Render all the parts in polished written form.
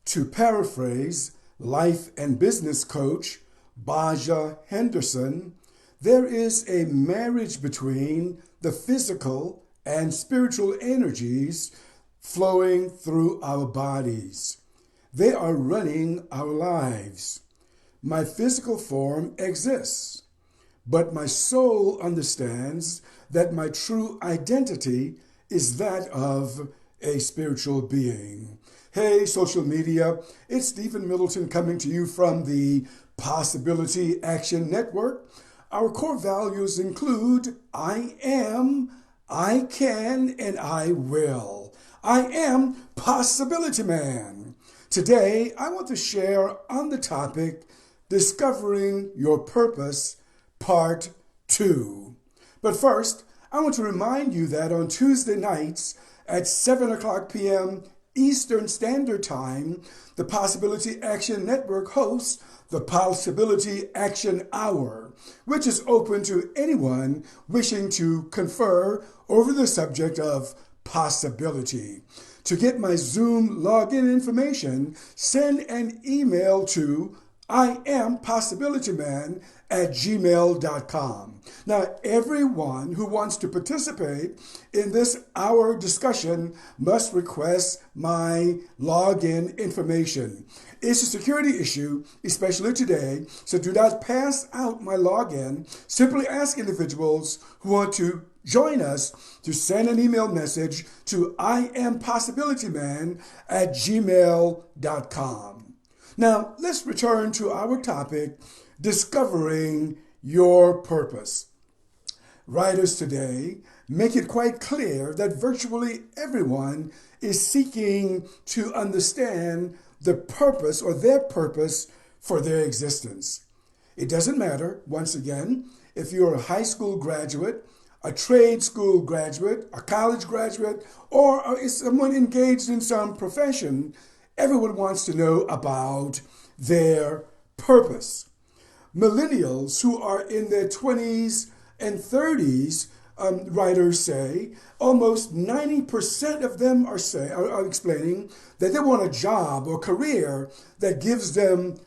To paraphrase life and business coach Baja Henderson, there is a marriage between the physical and spiritual energies flowing through our bodies. They are running our lives. My physical form exists, but my soul understands that my true identity is that of a spiritual being. Hey, social media, it's Stephen Middleton coming to you from the Possibility Action Network. Our core values include I am, I can, and I will. I am Possibility Man. Today, I want to share on the topic Discovering Your Purpose, Part 2. But first, I want to remind you that on Tuesday nights at 7 o'clock p.m. Eastern Standard Time, the Possibility Action Network hosts the Possibility Action Hour, which is open to anyone wishing to confer over the subject of possibility. To get my Zoom login information, send an email to IamPossibilityMan@gmail.com. Now, everyone who wants to participate in this hour discussion must request my login information. It's a security issue, especially today, so do not pass out my login. Simply ask individuals who want to join us to send an email message to IamPossibilityMan@gmail.com. Now, let's return to our topic, discovering your purpose. Writers today make it quite clear that virtually everyone is seeking to understand the purpose or their purpose for their existence. It doesn't matter, once again, if you're a high school graduate, a trade school graduate, a college graduate, or is someone engaged in some profession. Everyone wants to know about their purpose. Millennials who are in their 20s and 30s, writers say, almost 90% of them are explaining that they want a job or career that gives them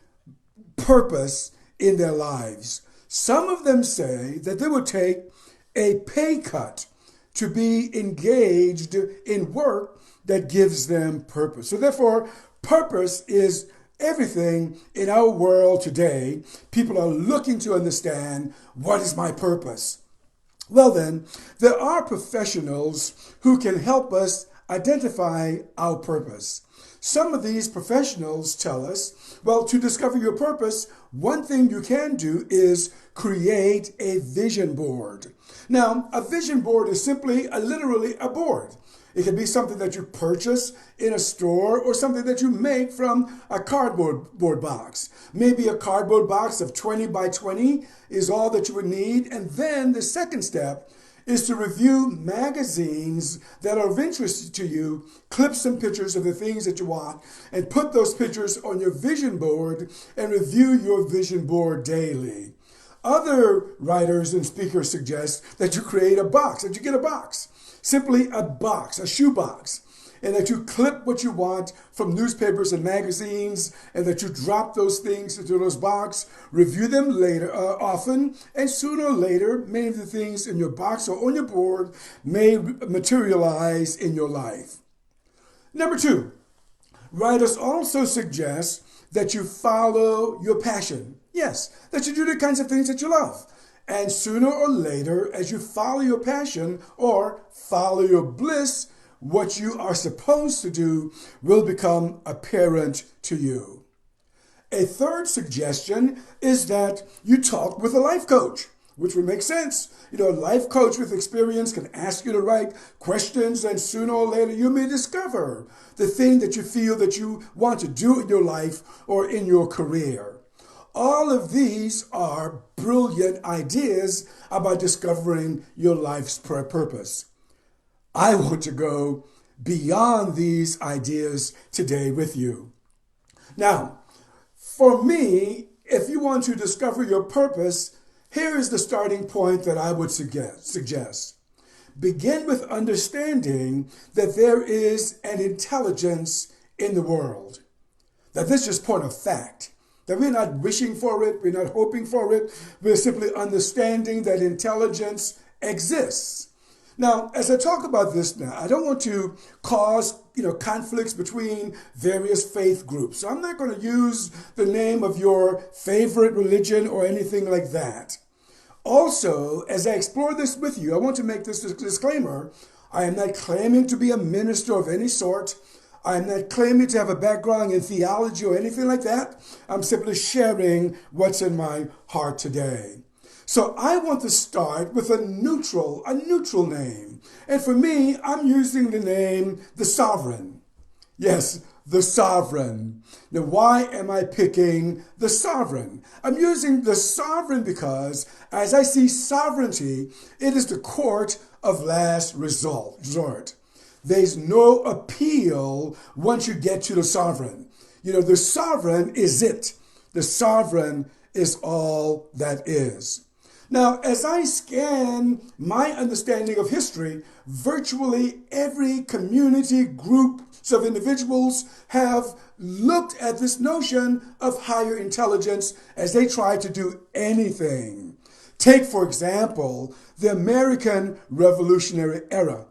purpose in their lives. Some of them say that they would take a pay cut to be engaged in work that gives them purpose. So therefore, purpose is everything in our world today. People are looking to understand, what is my purpose? Well then, there are professionals who can help us identify our purpose. Some of these professionals tell us, well, to discover your purpose, one thing you can do is create a vision board. Now, a vision board is simply literally a board. It can be something that you purchase in a store or something that you make from a cardboard box. Maybe a cardboard box of 20 by 20 is all that you would need. And then the second step is to review magazines that are of interest to you, clip some pictures of the things that you want, and put those pictures on your vision board and review your vision board daily. Other writers and speakers suggest that you create a box, that you get a box. Simply a box, a shoebox, and that you clip what you want from newspapers and magazines, and that you drop those things into those boxes, review them later, often, and sooner or later, many of the things in your box or on your board may materialize in your life. Number 2, writers also suggest that you follow your passion. Yes, that you do the kinds of things that you love. And sooner or later, as you follow your passion or follow your bliss, what you are supposed to do will become apparent to you. A third suggestion is that you talk with a life coach, which would make sense. A life coach with experience can ask you the right questions, and sooner or later you may discover the thing that you feel that you want to do in your life or in your career. All of these are brilliant ideas about discovering your life's purpose. I want to go beyond these ideas today with you. Now, for me, if you want to discover your purpose, here is the starting point that I would suggest. Begin with understanding that there is an intelligence in the world. That this is point of fact. That we're not wishing for it, we're not hoping for it, we're simply understanding that intelligence exists. Now, as I talk about this now, I don't want to cause, conflicts between various faith groups. So I'm not going to use the name of your favorite religion or anything like that. Also, as I explore this with you, I want to make this disclaimer. I am not claiming to be a minister of any sort. I am not claiming to have a background in theology or anything like that. I'm simply sharing what's in my heart today. So I want to start with a neutral name. And for me, I'm using the name the Sovereign. Yes, the Sovereign. Now, why am I picking the Sovereign? I'm using the Sovereign because as I see sovereignty, it is the court of last resort. There's no appeal once you get to the Sovereign. The Sovereign is it. The Sovereign is all that is. Now, as I scan my understanding of history, virtually every community groups of individuals have looked at this notion of higher intelligence as they try to do anything. Take, for example, the American Revolutionary Era.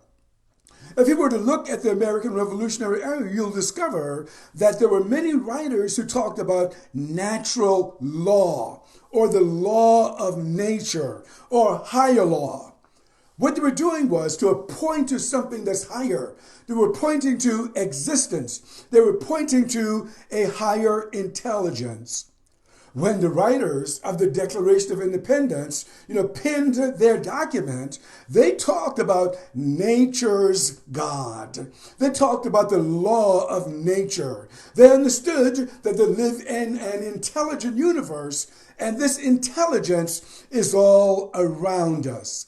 If you were to look at the American Revolutionary Era, you'll discover that there were many writers who talked about natural law or the law of nature or higher law. What they were doing was to point to something that's higher. They were pointing to existence. They were pointing to a higher intelligence. When the writers of the Declaration of Independence, penned their document, they talked about nature's God. They talked about the law of nature. They understood that they live in an intelligent universe, and this intelligence is all around us.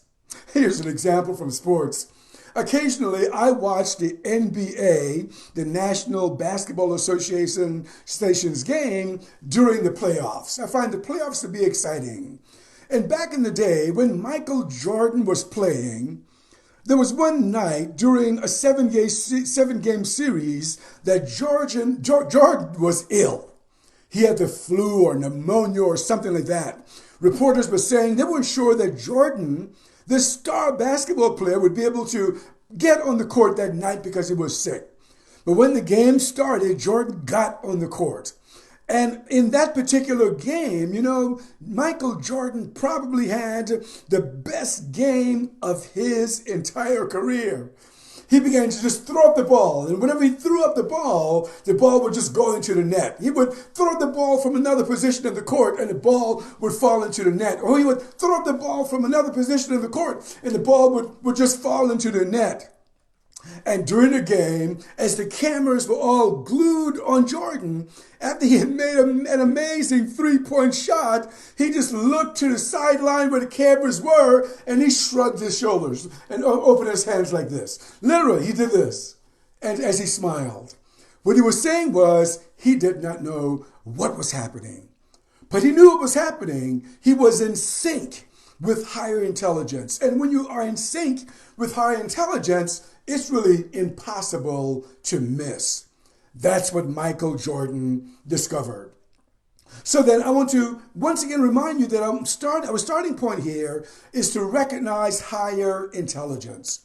Here's an example from sports. Occasionally, I watch the NBA, the National Basketball Association's game during the playoffs. I find the playoffs to be exciting. And back in the day, when Michael Jordan was playing, there was one night during a seven-game series that Jordan was ill. He had the flu or pneumonia or something like that. Reporters were saying they weren't sure that Jordan, this star basketball player, would be able to get on the court that night because he was sick. But when the game started, Jordan got on the court. And in that particular game, Michael Jordan probably had the best game of his entire career. He began to just throw up the ball. And whenever he threw up the ball would just go into the net. He would throw up the ball from another position in the court and the ball would fall into the net. Or he would throw up the ball from another position in the court and the ball would just fall into the net. And during the game, as the cameras were all glued on Jordan, after he had made an amazing three-point shot, he just looked to the sideline where the cameras were, and he shrugged his shoulders and opened his hands like this. Literally, he did this, and as he smiled. What he was saying was he did not know what was happening. But he knew what was happening. He was in sync with higher intelligence. And when you are in sync with higher intelligence, it's really impossible to miss. That's what Michael Jordan discovered. So then I want to once again remind you that our starting point here is to recognize higher intelligence.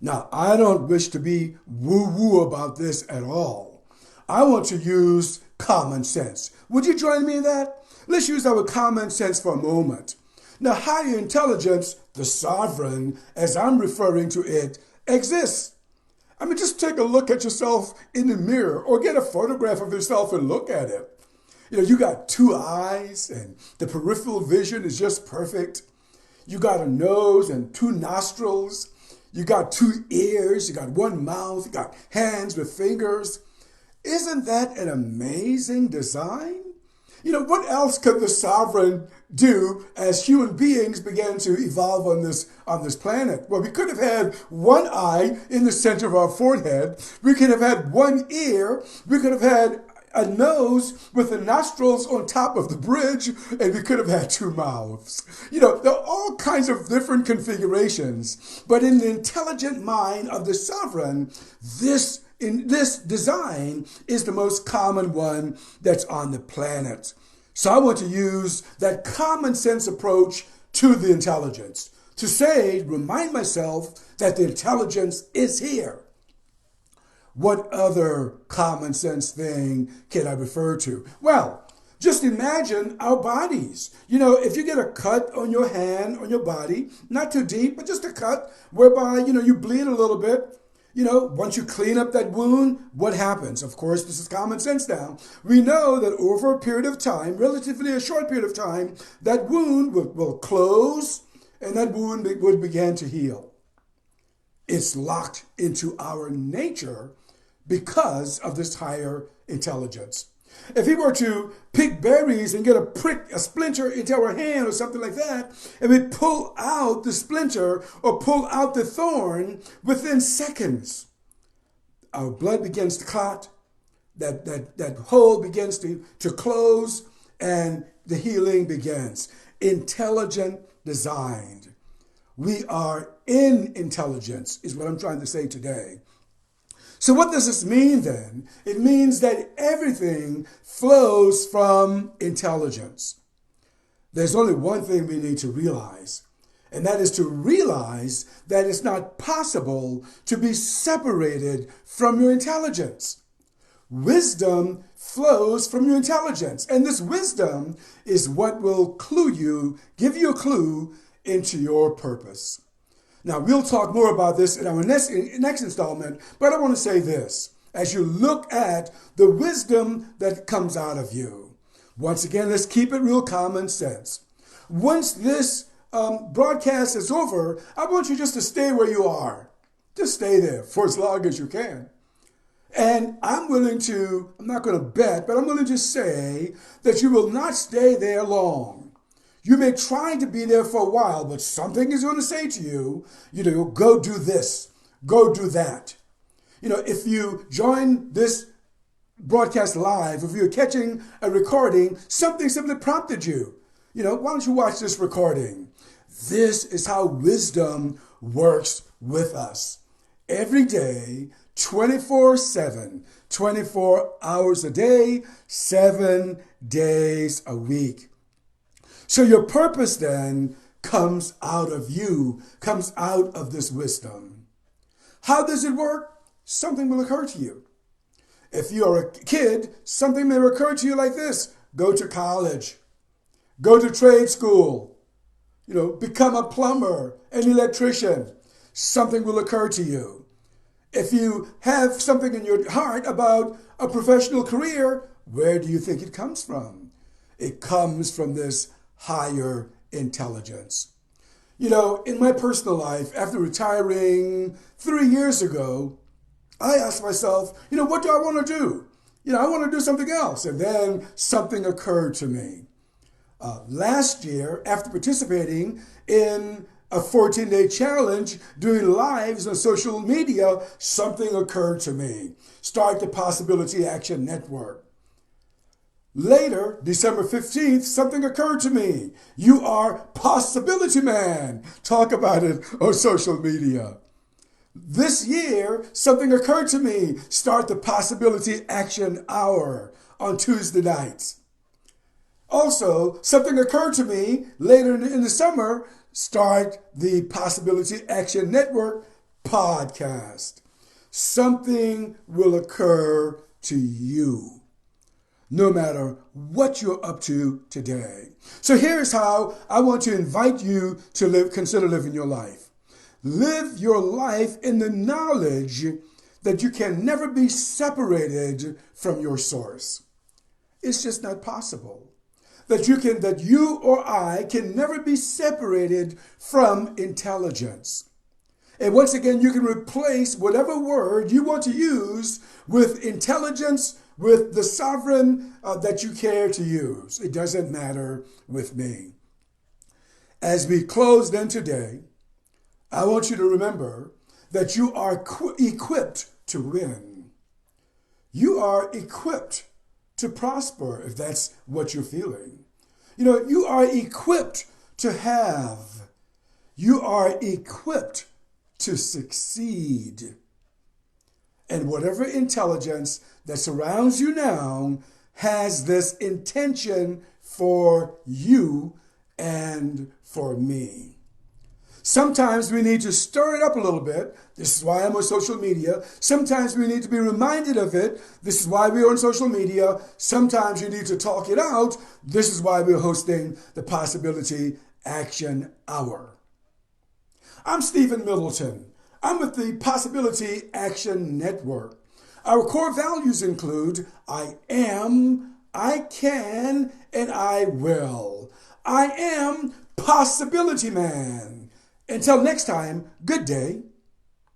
Now, I don't wish to be woo-woo about this at all. I want to use common sense. Would you join me in that? Let's use our common sense for a moment. Now, higher intelligence, the sovereign, as I'm referring to it, exists. I mean, just take a look at yourself in the mirror or get a photograph of yourself and look at it. You got two eyes and the peripheral vision is just perfect. You got a nose and two nostrils. You got two ears. You got one mouth. You got hands with fingers. Isn't that an amazing design? What else could the sovereign do as human beings began to evolve on this planet? Well, we could have had one eye in the center of our forehead. We could have had one ear. We could have had a nose with the nostrils on top of the bridge, and we could have had two mouths. There are all kinds of different configurations, but in the intelligent mind of the sovereign, this In this design is the most common one that's on the planet. So I want to use that common sense approach to the intelligence to say, remind myself that the intelligence is here. What other common sense thing can I refer to? Well, just imagine our bodies. If you get a cut on your hand, on your body, not too deep, but just a cut whereby, you bleed a little bit. Once you clean up that wound, what happens? Of course, this is common sense now. We know that over a period of time, relatively a short period of time, that wound will close and that wound would begin to heal. It's locked into our nature because of this higher intelligence. If we were to pick berries and get a splinter into our hand or something like that, and we pull out the splinter or pull out the thorn, within seconds, our blood begins to clot, that hole begins to close, and the healing begins. Intelligent designed. We are in intelligence, is what I'm trying to say today. So what does this mean then? It means that everything flows from intelligence. There's only one thing we need to realize, and that is to realize that it's not possible to be separated from your intelligence. Wisdom flows from your intelligence, and this wisdom is what will give you a clue into your purpose. Now, we'll talk more about this in our next installment, but I want to say this. As you look at the wisdom that comes out of you, once again, let's keep it real common sense. Once this broadcast is over, I want you just to stay where you are. Just stay there for as long as you can. And I'm not going to bet, but I'm willing to say that you will not stay there long. You may try to be there for a while, but something is going to say to you, go do this, go do that. If you join this broadcast live, if you're catching a recording, something prompted you. Why don't you watch this recording? This is how wisdom works with us. Every day, 24/7, 24 hours a day, 7 days a week. So your purpose then comes out of you, comes out of this wisdom. How does it work? Something will occur to you. If you're a kid, something may occur to you like this. Go to college. Go to trade school. Become a plumber, an electrician. Something will occur to you. If you have something in your heart about a professional career, where do you think it comes from? It comes from this higher intelligence. In my personal life, after retiring 3 years ago, I asked myself, what do I want to do? I want to do something else. And then something occurred to me. Last year, after participating in a 14-day challenge, doing lives on social media, something occurred to me. Start the Possibility Action Network. Later, December 15th, something occurred to me. You are Possibility Man. Talk about it on social media. This year, something occurred to me. Start the Possibility Action Hour on Tuesday nights. Also, something occurred to me later in the summer. Start the Possibility Action Network podcast. Something will occur to you, no matter what you're up to today. So here's how I want to invite you to consider living your life. Live your life in the knowledge that you can never be separated from your source. It's just not possible. That you or I can never be separated from intelligence. And once again, you can replace whatever word you want to use with intelligence, with the sovereign that you care to use. It doesn't matter with me. As we close then today, I want you to remember that you are equipped to win. You are equipped to prosper, if that's what you're feeling. You are equipped to have. You are equipped to succeed. And whatever intelligence that surrounds you now has this intention for you and for me. Sometimes we need to stir it up a little bit. This is why I'm on social media. Sometimes we need to be reminded of it. This is why we're on social media. Sometimes you need to talk it out. This is why we're hosting the Possibility Action Hour. I'm Stephen Middleton. I'm with the Possibility Action Network. Our core values include I am, I can, and I will. I am Possibility Man. Until next time, good day.